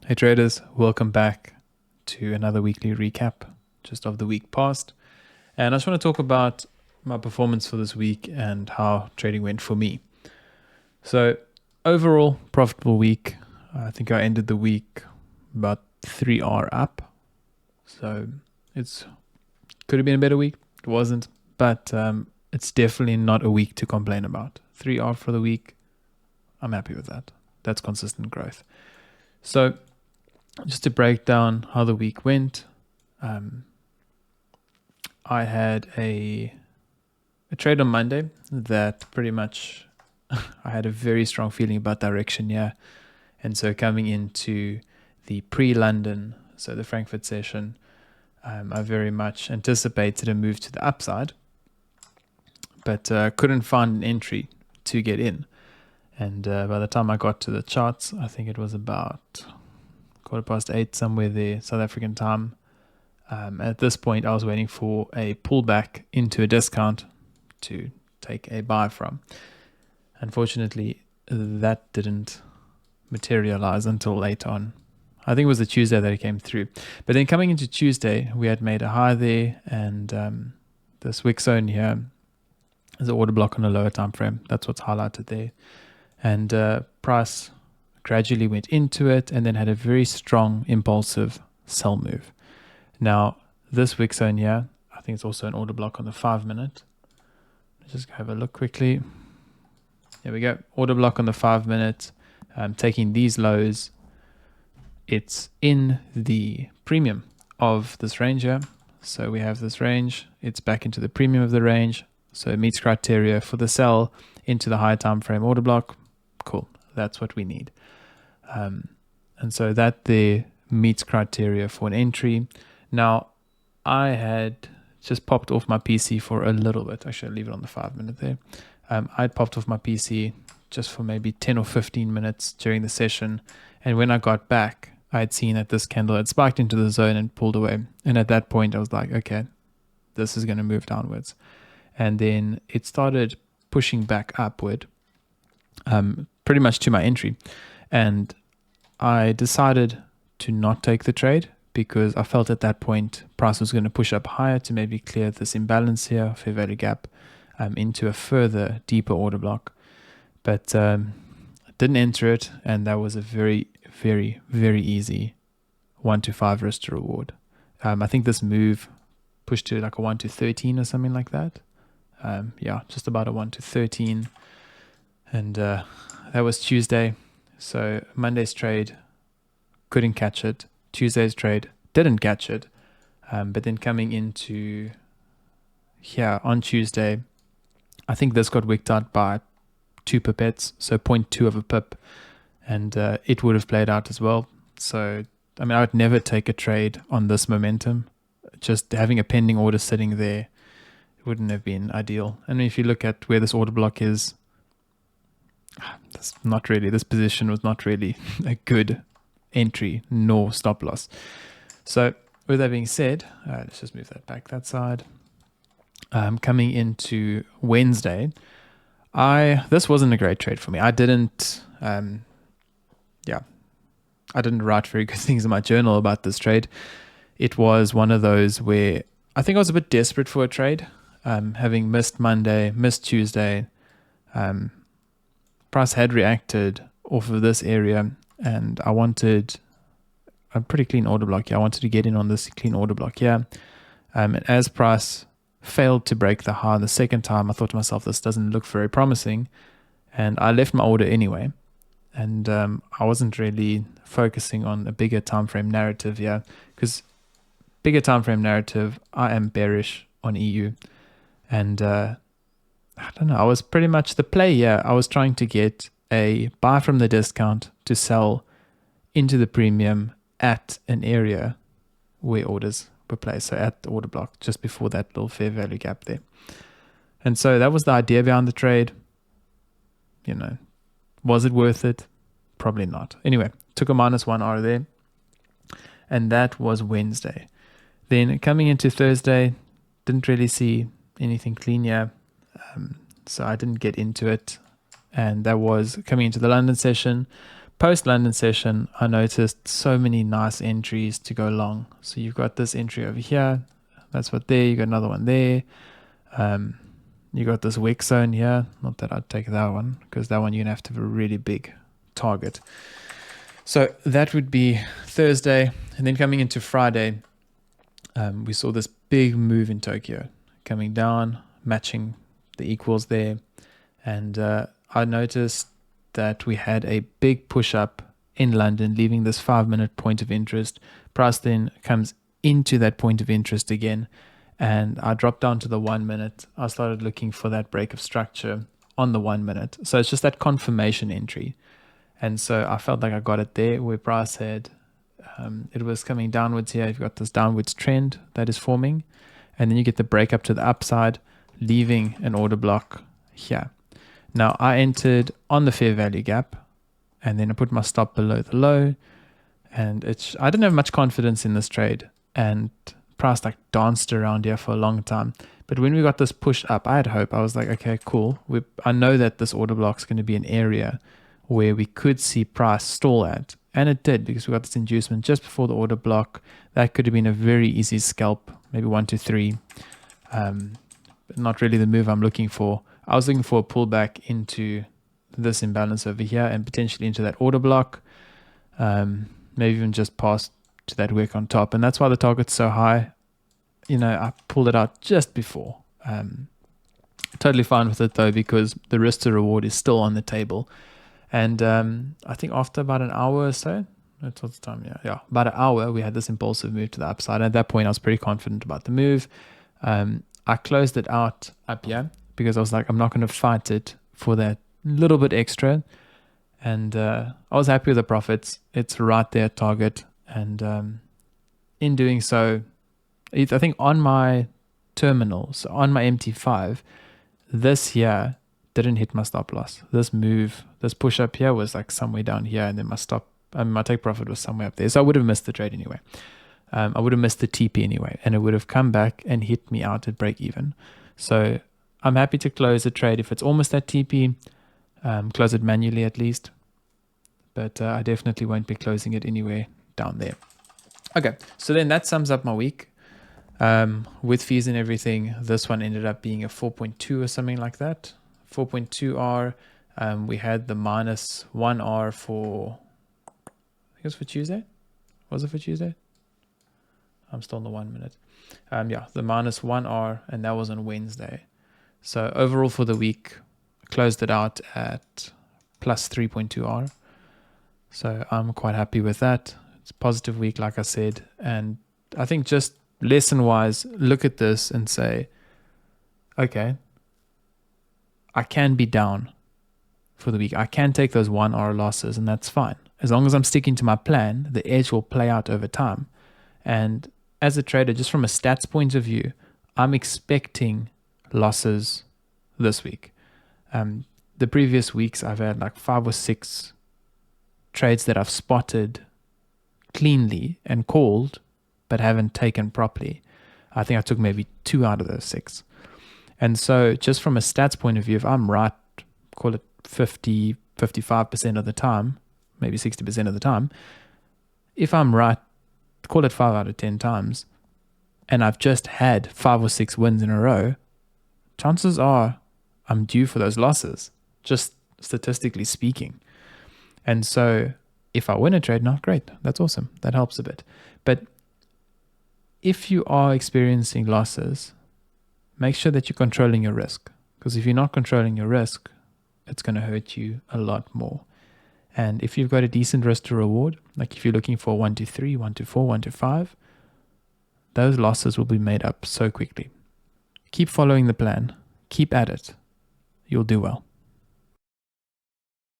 Hey traders, welcome back to another weekly recap just of the week past. And I just want to talk about my performance for this week and how trading went for me. So, overall, profitable week. I think I ended the week about 3R up. So, it's could have been a better week. It wasn't, but it's definitely not a week to complain about. 3R for the week. I'm happy with that. That's consistent growth. So, just to break down how the week went, I had a trade on Monday that pretty much I had a very strong feeling about direction here. And so coming into the pre-London, so the Frankfurt session, I very much anticipated a move to the upside, but couldn't find an entry to get in. And by the time I got to the charts, I think it was about 8:15, somewhere there, South African time. At this point, I was waiting for a pullback into a discount to take a buy from. Unfortunately, that didn't materialize until late on. I think it was the Tuesday that it came through. But then coming into Tuesday, we had made a high there, and this wick zone here is an order block on a lower time frame. That's what's highlighted there. And price gradually went into it and then had a very strong impulsive sell move. Now, this wick zone here, I think it's also an order block on the 5-minute. Let's just have a look quickly. There we go. Order block on the 5-minute. Taking these lows, it's in the premium of this range here. So we have this range. It's back into the premium of the range. So it meets criteria for the sell into the higher time frame order block. Cool. That's what we need. And so that there meets criteria for an entry. Now, I had just popped off my PC for a little bit. Actually, I'll leave it on the 5-minute there. I'd popped off my PC just for maybe 10 or 15 minutes during the session. And when I got back, I had seen that this candle had spiked into the zone and pulled away. And at that point, I was like, okay, this is going to move downwards. And then it started pushing back upward, pretty much to my entry. And I decided to not take the trade because I felt at that point price was going to push up higher to maybe clear this imbalance here, fair value gap, into a further deeper order block. But I didn't enter it, and that was a very, very, very easy 1 to 5 risk to reward. I think this move pushed to like a 1 to 13 or something like that. Yeah, just about a 1 to 13. And that was Tuesday. So Monday's trade, couldn't catch it. Tuesday's trade, didn't catch it. But then coming into here on Tuesday, I think this got wicked out by 2 pipettes, so 0.2 of a pip. And it would have played out as well. So, I mean, I would never take a trade on this momentum. Just having a pending order sitting there wouldn't have been ideal. I mean, if you look at where this order block is, this position was not really a good entry nor stop loss. So with that being said, let's just move that back that side. Coming into Wednesday, this wasn't a great trade for me. I didn't write very good things in my journal about this trade. It was one of those where I think I was a bit desperate for a trade, having missed Monday, missed Tuesday. Price had reacted off of this area, and I wanted a pretty clean order block here. I wanted to get in on this clean order block here. And as price failed to break the high the second time, I thought to myself, this doesn't look very promising. And I left my order anyway. And I wasn't really focusing on a bigger time frame narrative here, because bigger time frame narrative, I am bearish on EU. And I don't know, I was pretty much the play here. I was trying to get a buy from the discount to sell into the premium at an area where orders were placed. So at the order block, just before that little fair value gap there. And so that was the idea behind the trade. You know, was it worth it? Probably not. Anyway, took a -1R there. And that was Wednesday. Then coming into Thursday, didn't really see anything clean here. So I didn't get into it. And that was coming into the London session. post London session, I noticed so many nice entries to go long. So you've got this entry over here. That's what there. You got another one there. You got this wick zone here. Not that I'd take that one, because that one you're going to have to have a really big target. So that would be Thursday. And then coming into Friday, we saw this big move in Tokyo coming down, matching the equals there. And I noticed that we had a big push up in London, leaving this 5-minute point of interest. Price then comes into that point of interest again, and I dropped down to the 1 minute. I started looking for that break of structure on the 1 minute. So it's just that confirmation entry. And so I felt like I got it there where price had, it was coming downwards here. You've got this downwards trend that is forming, and then you get the break up to the upside, leaving an order block here. Now I entered on the fair value gap, and then I put my stop below the low, and I didn't have much confidence in this trade, and price like danced around here for a long time. But when we got this push up, I had hope. I was like, okay, cool. I know that this order block is going to be an area where we could see price stall at, and it did, because we got this inducement just before the order block. That could have been a very easy scalp, maybe 1 to 3. But not really the move I'm looking for. I was looking for a pullback into this imbalance over here and potentially into that order block, maybe even just past to that wick on top. And that's why the target's so high. I pulled it out just before. Totally fine with it though, because the risk to reward is still on the table. And I think after about an hour or so, that's what's the time, yeah, about an hour, we had this impulsive move to the upside. At that point, I was pretty confident about the move. I closed it out up here because I was like, I'm not going to fight it for that little bit extra. And I was happy with the profits. It's right there at target. And in doing so, I think on my terminals, on my MT5, this here didn't hit my stop loss. This move, this push up here was like somewhere down here, and then my take profit was somewhere up there. So I would have missed the trade anyway. I would have missed the TP anyway, and it would have come back and hit me out at break even. So I'm happy to close a trade if it's almost at TP, close it manually at least. But I definitely won't be closing it anywhere down there. Okay, so then that sums up my week. With fees and everything, this one ended up being a 4.2 or something like that. 4.2R. We had the -1R for, I think it was for Tuesday. Was it for Tuesday? I'm still in the 1 minute. The -1R, and that was on Wednesday. So overall for the week, closed it out at plus 3.2R. So I'm quite happy with that. It's a positive week, like I said. And I think just lesson-wise, look at this and say, okay, I can be down for the week. I can take those 1R losses, and that's fine. As long as I'm sticking to my plan, the edge will play out over time. And as a trader, just from a stats point of view, I'm expecting losses this week. The previous weeks, I've had like 5 or 6 trades that I've spotted cleanly and called, but haven't taken properly. I think I took maybe 2 out of those 6. And so just from a stats point of view, if I'm right, call it 50, 55% of the time, maybe 60% of the time, if I'm right, call it 5 out of 10 times, and I've just had 5 or 6 wins in a row, chances are I'm due for those losses, just statistically speaking. And so if I win a trade, not great. That's awesome. That helps a bit. But if you are experiencing losses, make sure that you're controlling your risk. Because if you're not controlling your risk, it's going to hurt you a lot more. And if you've got a decent risk to reward, like if you're looking for 1 to 3, 1 to 4, 1 to 5, those losses will be made up so quickly. Keep following the plan. Keep at it. You'll do well.